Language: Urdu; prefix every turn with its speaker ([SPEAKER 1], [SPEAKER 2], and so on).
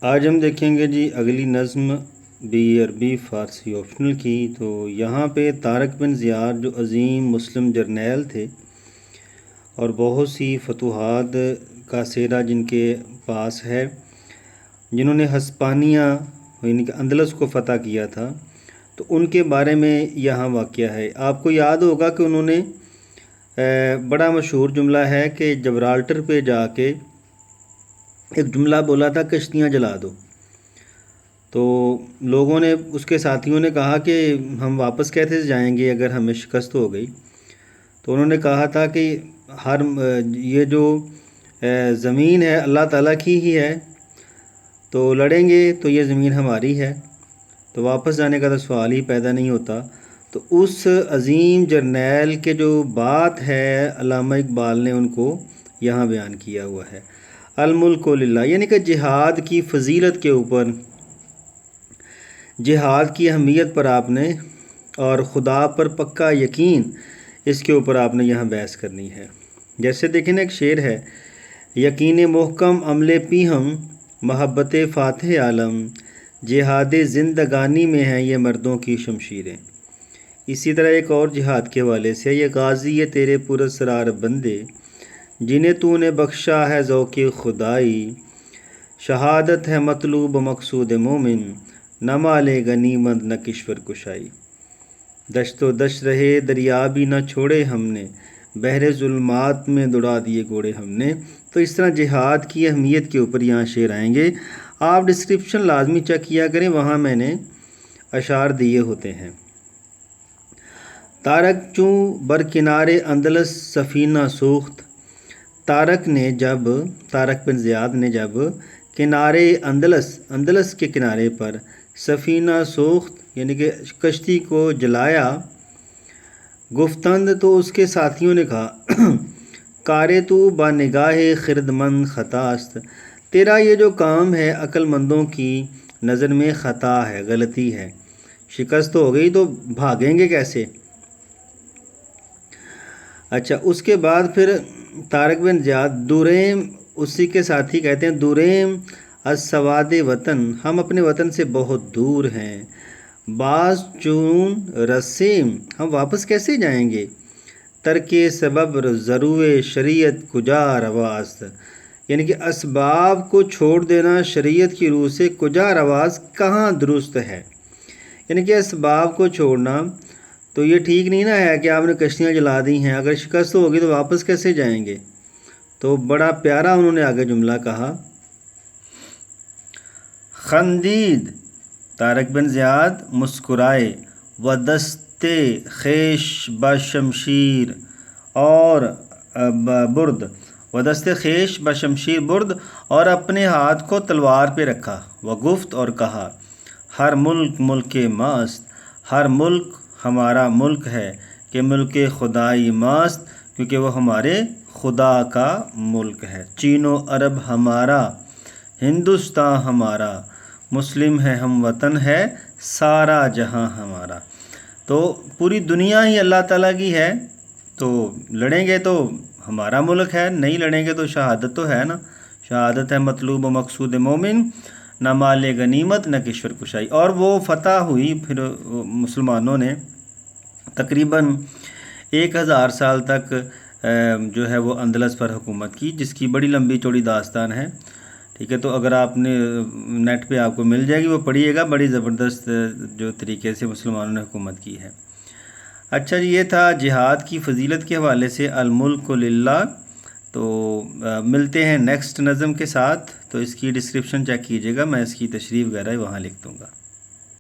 [SPEAKER 1] آج ہم دیکھیں گے جی اگلی نظم بی عربی فارسی آپشنل کی۔ تو یہاں پہ طارق بن زیاد جو عظیم مسلم جرنیل تھے اور بہت سی فتوحات کا سہرا جن کے پاس ہے، جنہوں نے ہسپانیہ یعنی کہ اندلس کو فتح کیا تھا، تو ان کے بارے میں یہاں واقعہ ہے۔ آپ کو یاد ہوگا کہ انہوں نے بڑا مشہور جملہ ہے کہ جبرالٹر پہ جا کے ایک جملہ بولا تھا، کشتیاں جلا دو۔ تو لوگوں نے، اس کے ساتھیوں نے کہا کہ ہم واپس کیسے جائیں گے اگر ہمیں شکست ہو گئی؟ تو انہوں نے کہا تھا کہ یہ جو زمین ہے اللہ تعالیٰ کی ہی ہے، تو لڑیں گے تو یہ زمین ہماری ہے، تو واپس جانے کا تو سوال ہی پیدا نہیں ہوتا۔ تو اس عظیم جرنیل کے جو بات ہے، علامہ اقبال نے ان کو یہاں بیان کیا ہوا ہے۔ الملک للہ، یعنی کہ جہاد کی فضیلت کے اوپر، جہاد کی اہمیت پر آپ نے، اور خدا پر پکا یقین، اس کے اوپر آپ نے یہاں بحث کرنی ہے۔ جیسے دیکھیں نا، ایک شعر ہے، یقین محکم عمل پی ہم، محبت فاتح عالم، جہاد زندگانی میں ہیں یہ مردوں کی شمشیریں۔ اسی طرح ایک اور جہاد کے حوالے سے، یہ غازی یہ تیرے پراسرار بندے، جنہیں تو نے بخشا ہے ذوق خدائی، شہادت ہے مطلوب مقصود مومن، نہ مال غنیمت نہ کشور کشائی۔ دشت و دشت رہے دریا بھی نہ چھوڑے ہم نے، بحر ظلمات میں دوڑا دیے گھوڑے ہم نے۔ تو اس طرح جہاد کی اہمیت کے اوپر یہاں شعر آئیں گے۔ آپ ڈسکرپشن لازمی چیک کیا کریں، وہاں میں نے اشعار دیے ہوتے ہیں۔ طارق چوں برکنار اندلس سفینہ سوخت، طارق بن زیاد نے جب کنارے اندلس کے کنارے پر سفینہ سوخت یعنی کہ کشتی کو جلایا، گفتند تو اس کے ساتھیوں نے کہا، کارے تو با نگاہ خردمند خطاست، تیرا یہ جو کام ہے عقل مندوں کی نظر میں خطا ہے، غلطی ہے، شکست ہو گئی تو بھاگیں گے کیسے؟ اچھا، اس کے بعد پھر طارق بن زیاد، دوریم، اسی کے ساتھی کہتے ہیں، دوریم از سواد وطن، ہم اپنے وطن سے بہت دور ہیں، باز چون رسیم، ہم واپس کیسے جائیں گے، ترک سبب ضرور شریعت کجا رواست، یعنی کہ اسباب کو چھوڑ دینا شریعت کی روح سے کجا رواز، کہاں درست ہے، یعنی کہ اسباب کو چھوڑنا تو یہ ٹھیک نہیں نہ ہے کہ آپ نے کشتیاں جلا دی ہیں، اگر شکست ہوگی تو واپس کیسے جائیں گے؟ تو بڑا پیارا انہوں نے آگے جملہ کہا، خندید طارق بن زیاد مسکرائے، و دست خیش بشمشیر اور برد، و دست خیش بشمشیر برد، اور اپنے ہاتھ کو تلوار پہ رکھا، و گفت اور کہا، ہر ملک ملک ماست، ہر ملک ہمارا ملک ہے، کہ ملک خدائی ماست، کیونکہ وہ ہمارے خدا کا ملک ہے۔ چین و عرب ہمارا، ہندوستان ہمارا، مسلم ہے ہم وطن ہے، سارا جہاں ہمارا۔ تو پوری دنیا ہی اللہ تعالیٰ کی ہے، تو لڑیں گے تو ہمارا ملک ہے، نہیں لڑیں گے تو شہادت تو ہے نا، شہادت ہے مطلوب و مقصود مومن، نہ مال غنیمت نہ کشور کشائی۔ اور وہ فتح ہوئی، پھر مسلمانوں نے تقریباً 1000 سال تک جو ہے وہ اندلس پر حکومت کی، جس کی بڑی لمبی چوڑی داستان ہے، ٹھیک ہے؟ تو اگر آپ نے نیٹ پہ آپ کو مل جائے گی، وہ پڑھیے گا، بڑی زبردست جو طریقے سے مسلمانوں نے حکومت کی ہے۔ اچھا جی، یہ تھا جہاد کی فضیلت کے حوالے سے الملک للہ۔ تو ملتے ہیں نیکسٹ نظم کے ساتھ، تو اس کی ڈسکرپشن چیک کیجیے گا، میں اس کی تشریح وغیرہ وہاں لکھ دوں گا۔